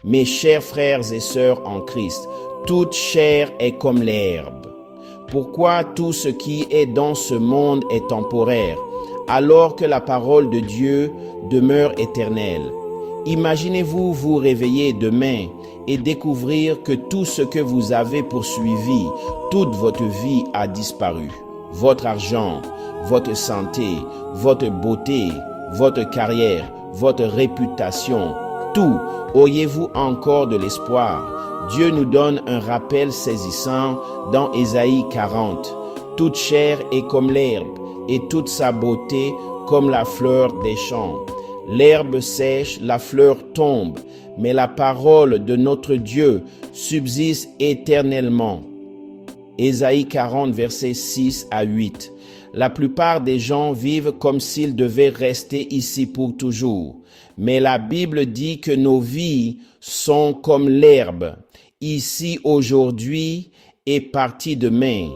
Mes chers frères et sœurs en Christ, toute chair est comme l'herbe. Pourquoi tout ce qui est dans ce monde est temporaire, alors que la parole de Dieu demeure éternelle? Imaginez-vous vous réveiller demain et découvrir que tout ce que vous avez poursuivi, toute votre vie a disparu. Votre argent, votre santé, votre beauté, votre carrière, votre réputation, tout. Auriez-vous encore de l'espoir? Dieu nous donne un rappel saisissant dans Ésaïe 40. Toute chair est comme l'herbe, et toute sa beauté comme la fleur des champs. L'herbe sèche, la fleur tombe, mais la parole de notre Dieu subsiste éternellement. Ésaïe 40, versets 6 à 8. La plupart des gens vivent comme s'ils devaient rester ici pour toujours. Mais la Bible dit que nos vies sont comme l'herbe, ici aujourd'hui et partie demain.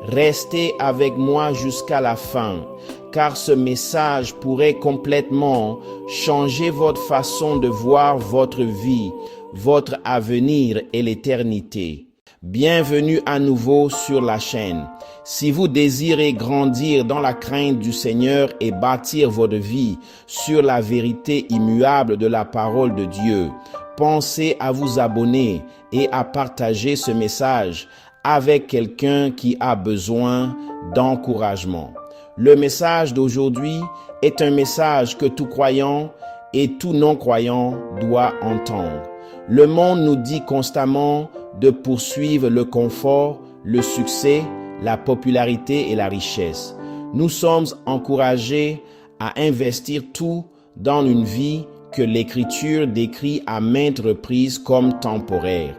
Restez avec moi jusqu'à la fin, car ce message pourrait complètement changer votre façon de voir votre vie, votre avenir et l'éternité. Bienvenue à nouveau sur la chaîne. Si vous désirez grandir dans la crainte du Seigneur et bâtir votre vie sur la vérité immuable de la parole de Dieu, pensez à vous abonner et à partager ce message avec quelqu'un qui a besoin d'encouragement. Le message d'aujourd'hui est un message que tout croyant et tout non-croyant doit entendre. Le monde nous dit constamment de poursuivre le confort, le succès, la popularité et la richesse. Nous sommes encouragés à investir tout dans une vie que l'Écriture décrit à maintes reprises comme temporaire.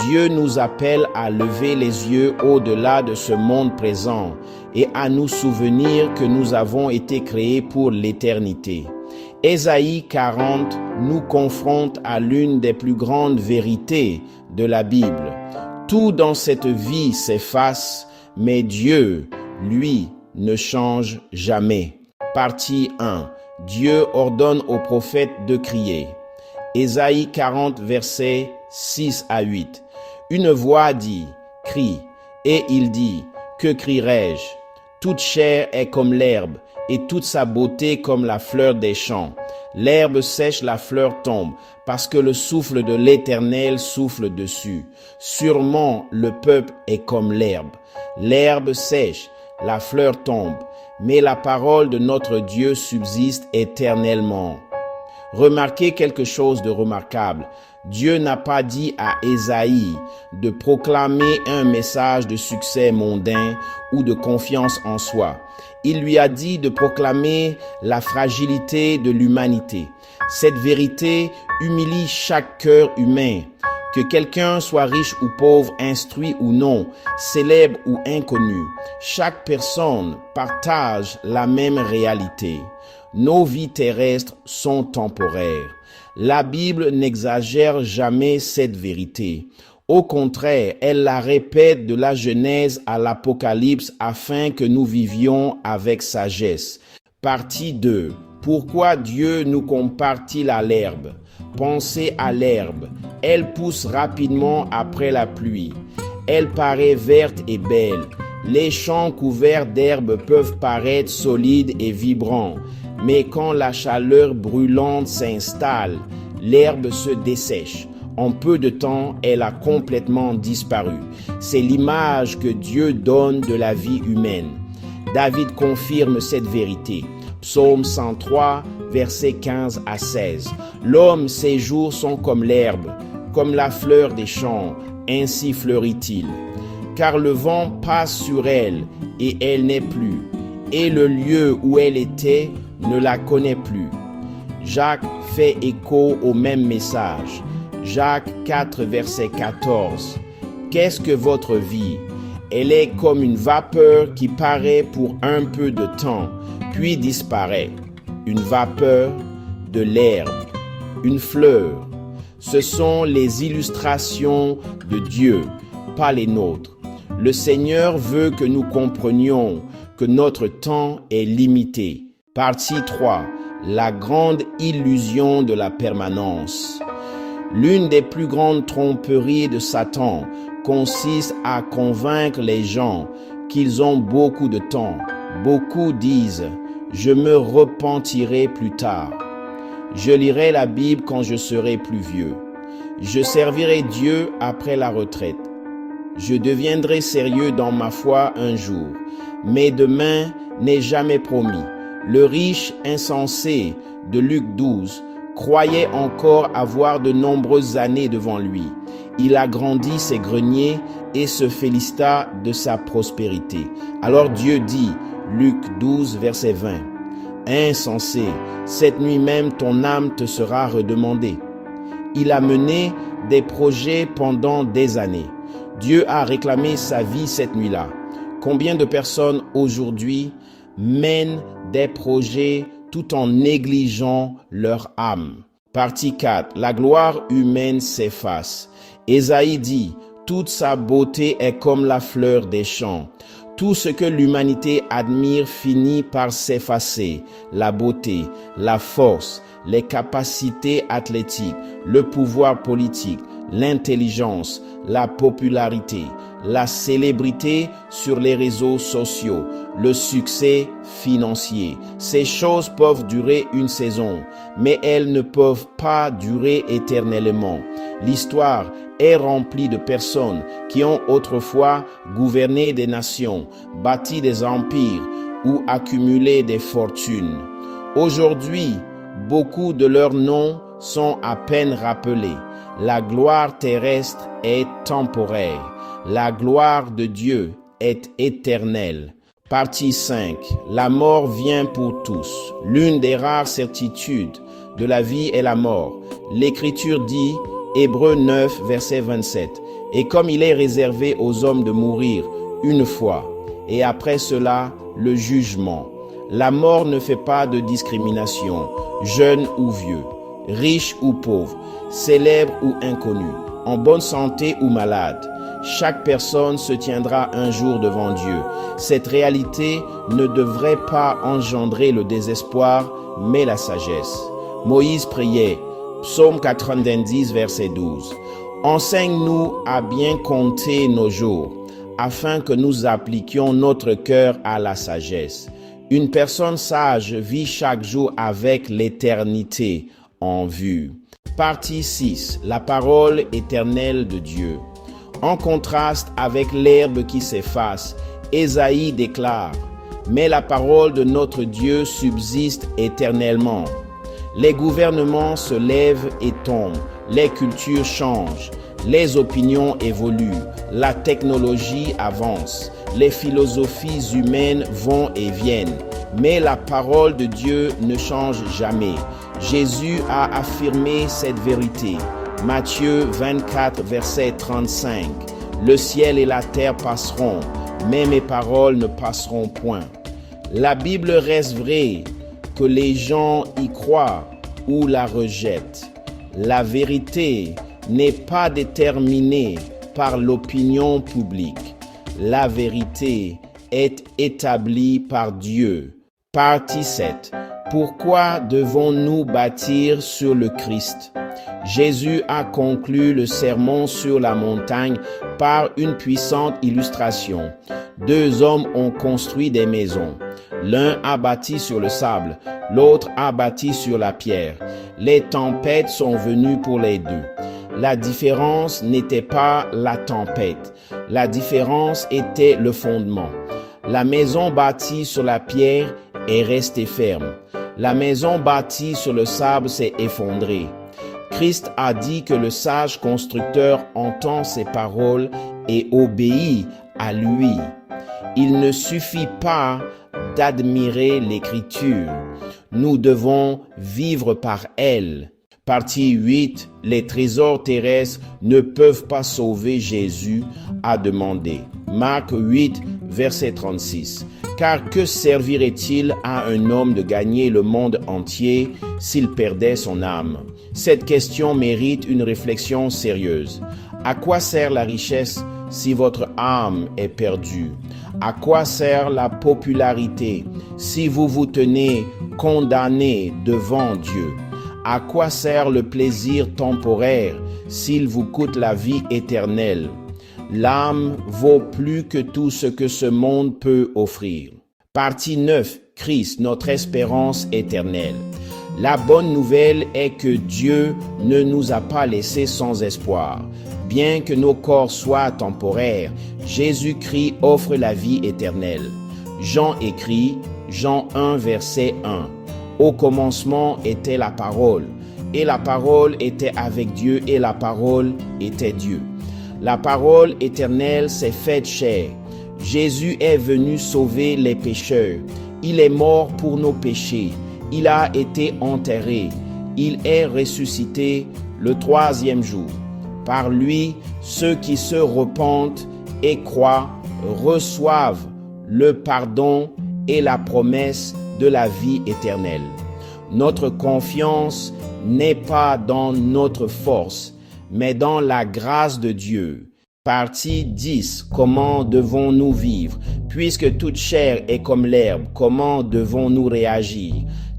Dieu nous appelle à lever les yeux au-delà de ce monde présent et à nous souvenir que nous avons été créés pour l'éternité. Ésaïe 40 nous confronte à l'une des plus grandes vérités de la Bible. Tout dans cette vie s'efface, mais Dieu, lui, ne change jamais. Partie 1. Dieu ordonne au prophète de crier. Ésaïe 40, versets 6 à 8. Une voix dit, « Crie », et il dit, « Que crierai-je ? Toute chair est comme l'herbe, et toute sa beauté comme la fleur des champs. L'herbe sèche, la fleur tombe, parce que le souffle de l'Éternel souffle dessus. Sûrement le peuple est comme l'herbe. L'herbe sèche, la fleur tombe, mais la parole de notre Dieu subsiste éternellement. Remarquez quelque chose de remarquable. Dieu n'a pas dit à Ésaïe de proclamer un message de succès mondain ou de confiance en soi. Il lui a dit de proclamer la fragilité de l'humanité. Cette vérité humilie chaque cœur humain. Que quelqu'un soit riche ou pauvre, instruit ou non, célèbre ou inconnu, chaque personne partage la même réalité. Nos vies terrestres sont temporaires. La Bible n'exagère jamais cette vérité. Au contraire, elle la répète de la Genèse à l'Apocalypse afin que nous vivions avec sagesse. Partie 2. Pourquoi Dieu nous compare-t-il à l'herbe? Pensez à l'herbe. Elle pousse rapidement après la pluie. Elle paraît verte et belle. Les champs couverts d'herbe peuvent paraître solides et vibrants. Mais quand la chaleur brûlante s'installe, l'herbe se dessèche. En peu de temps, elle a complètement disparu. C'est l'image que Dieu donne de la vie humaine. David confirme cette vérité. Psaume 103, versets 15 à 16. L'homme, ses jours sont comme l'herbe, comme la fleur des champs, ainsi fleurit-il. Car le vent passe sur elle, et elle n'est plus, et le lieu où elle était ne la connaît plus. Jacques fait écho au même message. Jacques 4, verset 14. Qu'est-ce que votre vie? Elle est comme une vapeur qui paraît pour un peu de temps, puis disparaît. Une vapeur, de l'herbe, une fleur. Ce sont les illustrations de Dieu, pas les nôtres. Le Seigneur veut que nous comprenions que notre temps est limité. Partie 3. La grande illusion de la permanence. L'une des plus grandes tromperies de Satan consiste à convaincre les gens qu'ils ont beaucoup de temps. Beaucoup disent « Je me repentirai plus tard. Je lirai la Bible quand je serai plus vieux. Je servirai Dieu après la retraite. Je deviendrai sérieux dans ma foi un jour. Mais demain n'est jamais promis. » Le riche insensé de Luc 12 croyait encore avoir de nombreuses années devant lui. Il agrandit ses greniers et se félicita de sa prospérité. Alors Dieu dit, Luc 12, verset 20, « Insensé, cette nuit même ton âme te sera redemandée. » Il a mené des projets pendant des années. Dieu a réclamé sa vie cette nuit-là. Combien de personnes aujourd'hui mènent des projets tout en négligeant leur âme? Partie 4. La gloire humaine s'efface. Ésaïe dit, toute sa beauté est comme la fleur des champs. Tout ce que l'humanité admire finit par s'effacer. La beauté, la force, les capacités athlétiques, le pouvoir politique, l'intelligence, la popularité, la célébrité sur les réseaux sociaux, le succès financier. Ces choses peuvent durer une saison, mais elles ne peuvent pas durer éternellement. L'histoire est remplie de personnes qui ont autrefois gouverné des nations, bâti des empires ou accumulé des fortunes. Aujourd'hui, beaucoup de leurs noms sont à peine rappelés. La gloire terrestre est temporaire. La gloire de Dieu est éternelle. Partie 5. La mort vient pour tous. L'une des rares certitudes de la vie est la mort. L'Écriture dit, Hébreux 9, verset 27, « Et comme il est réservé aux hommes de mourir une fois, et après cela, le jugement. La mort ne fait pas de discrimination, jeune ou vieux, riche ou pauvre, célèbre ou inconnu, en bonne santé ou malade. Chaque personne se tiendra un jour devant Dieu. Cette réalité ne devrait pas engendrer le désespoir, mais la sagesse. Moïse priait, Psaume 90, verset 12. Enseigne-nous à bien compter nos jours, afin que nous appliquions notre cœur à la sagesse. Une personne sage vit chaque jour avec l'éternité en vue. Partie 6. La parole éternelle de Dieu. En contraste avec l'herbe qui s'efface, Ésaïe déclare, « Mais la parole de notre Dieu subsiste éternellement. » Les gouvernements se lèvent et tombent, les cultures changent, les opinions évoluent, la technologie avance, les philosophies humaines vont et viennent, mais la parole de Dieu ne change jamais. Jésus a affirmé cette vérité. Matthieu 24, verset 35. Le ciel et la terre passeront, mais mes paroles ne passeront point. La Bible reste vraie, que les gens y croient ou la rejettent. La vérité n'est pas déterminée par l'opinion publique. La vérité est établie par Dieu. Partie 7. Pourquoi devons-nous bâtir sur le Christ? Jésus a conclu le sermon sur la montagne par une puissante illustration. Deux hommes ont construit des maisons. L'un a bâti sur le sable, l'autre a bâti sur la pierre. Les tempêtes sont venues pour les deux. La différence n'était pas la tempête. La différence était le fondement. La maison bâtie sur la pierre est restée ferme. La maison bâtie sur le sable s'est effondrée. Christ a dit que le sage constructeur entend ses paroles et obéit à lui. Il ne suffit pas d'admirer l'Écriture. Nous devons vivre par elle. Partie 8. Les trésors terrestres ne peuvent pas sauver Jésus, a demandé. Marc 8, verset 36. Car que servirait-il à un homme de gagner le monde entier s'il perdait son âme? Cette question mérite une réflexion sérieuse. À quoi sert la richesse si votre âme est perdue? À quoi sert la popularité si vous vous tenez condamné devant Dieu? À quoi sert le plaisir temporaire s'il vous coûte la vie éternelle? L'âme vaut plus que tout ce que ce monde peut offrir. Partie 9. Christ, notre espérance éternelle. La bonne nouvelle est que Dieu ne nous a pas laissés sans espoir. Bien que nos corps soient temporaires, Jésus-Christ offre la vie éternelle. Jean écrit, Jean 1, verset 1. Au commencement était la parole, et la parole était avec Dieu, et la parole était Dieu. La parole éternelle s'est faite chair. Jésus est venu sauver les pécheurs. Il est mort pour nos péchés. Il a été enterré. Il est ressuscité le 3e jour. Par lui, ceux qui se repentent et croient reçoivent le pardon et la promesse de la vie éternelle. Notre confiance n'est pas dans notre force, mais dans la grâce de Dieu. Partie 10. Comment devons-nous vivre? Puisque toute chair est comme l'herbe, comment devons-nous réagir?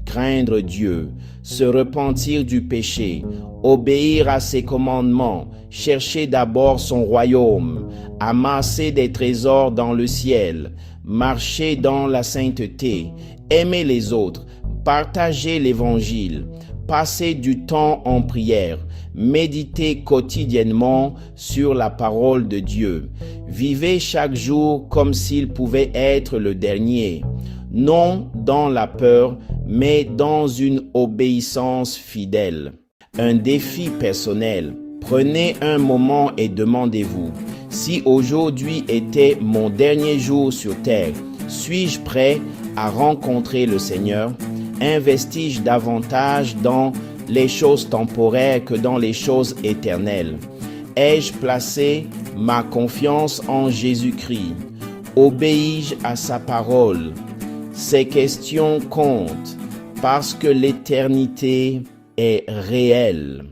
Craindre Dieu, se repentir du péché, obéir à ses commandements, chercher d'abord son royaume, amasser des trésors dans le ciel, marcher dans la sainteté, aimer les autres, partager l'évangile, passer du temps en prière, méditer quotidiennement sur la parole de Dieu. Vivez chaque jour comme s'il pouvait être le dernier, non dans la peur, mais dans une obéissance fidèle. Un défi personnel. Prenez un moment et demandez-vous, si aujourd'hui était mon dernier jour sur terre, suis-je prêt à rencontrer le Seigneur? Investis-je davantage dans les choses temporaires que dans les choses éternelles? Ai-je placé ma confiance en Jésus-Christ? Obéis-je à sa parole? Ces questions comptent parce que l'éternité est réelle.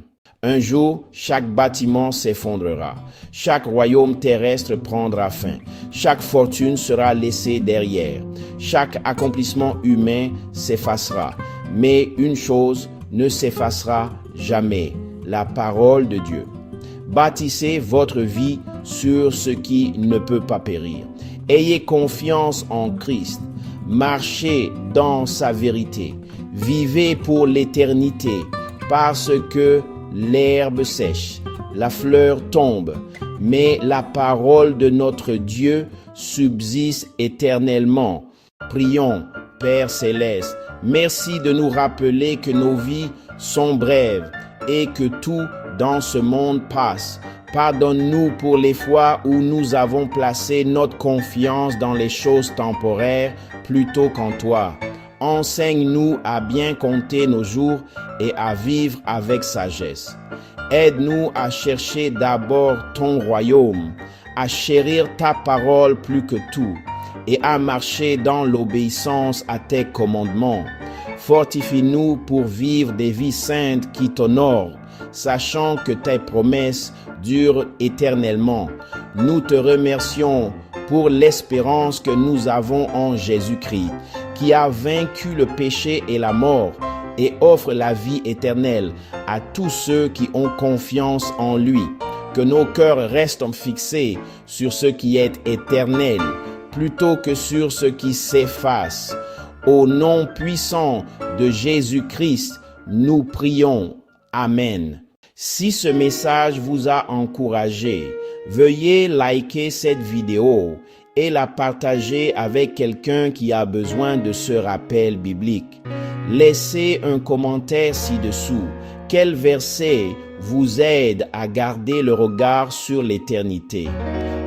Un jour, chaque bâtiment s'effondrera. Chaque royaume terrestre prendra fin. Chaque fortune sera laissée derrière. Chaque accomplissement humain s'effacera. Mais une chose ne s'effacera jamais, la parole de Dieu. Bâtissez votre vie sur ce qui ne peut pas périr. Ayez confiance en Christ. Marchez dans sa vérité. Vivez pour l'éternité parce que l'herbe sèche, la fleur tombe, mais la parole de notre Dieu subsiste éternellement. Prions, Père céleste, merci de nous rappeler que nos vies sont brèves et que tout dans ce monde passe. Pardonne-nous pour les fois où nous avons placé notre confiance dans les choses temporaires plutôt qu'en toi. Enseigne-nous à bien compter nos jours et à vivre avec sagesse. Aide-nous à chercher d'abord ton royaume, à chérir ta parole plus que tout et à marcher dans l'obéissance à tes commandements. Fortifie-nous pour vivre des vies saintes qui t'honorent, sachant que tes promesses durent éternellement. Nous te remercions pour l'espérance que nous avons en Jésus-Christ, qui a vaincu le péché et la mort et offre la vie éternelle à tous ceux qui ont confiance en lui. Que nos cœurs restent fixés sur ce qui est éternel, plutôt que sur ce qui s'efface. Au nom puissant de Jésus-Christ, nous prions. Amen. Si ce message vous a encouragé, veuillez liker cette vidéo et la partager avec quelqu'un qui a besoin de ce rappel biblique. Laissez un commentaire ci-dessous. Quel verset vous aide à garder le regard sur l'éternité?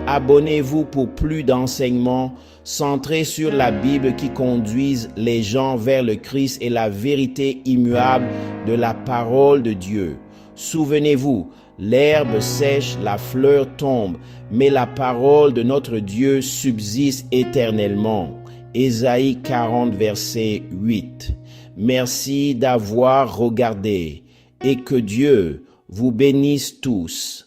Abonnez-vous pour plus d'enseignements centrés sur la Bible qui conduisent les gens vers le Christ et la vérité immuable de la parole de Dieu. Souvenez-vous, l'herbe sèche, la fleur tombe, mais la parole de notre Dieu subsiste éternellement. Ésaïe 40, verset 8. Merci d'avoir regardé et que Dieu vous bénisse tous.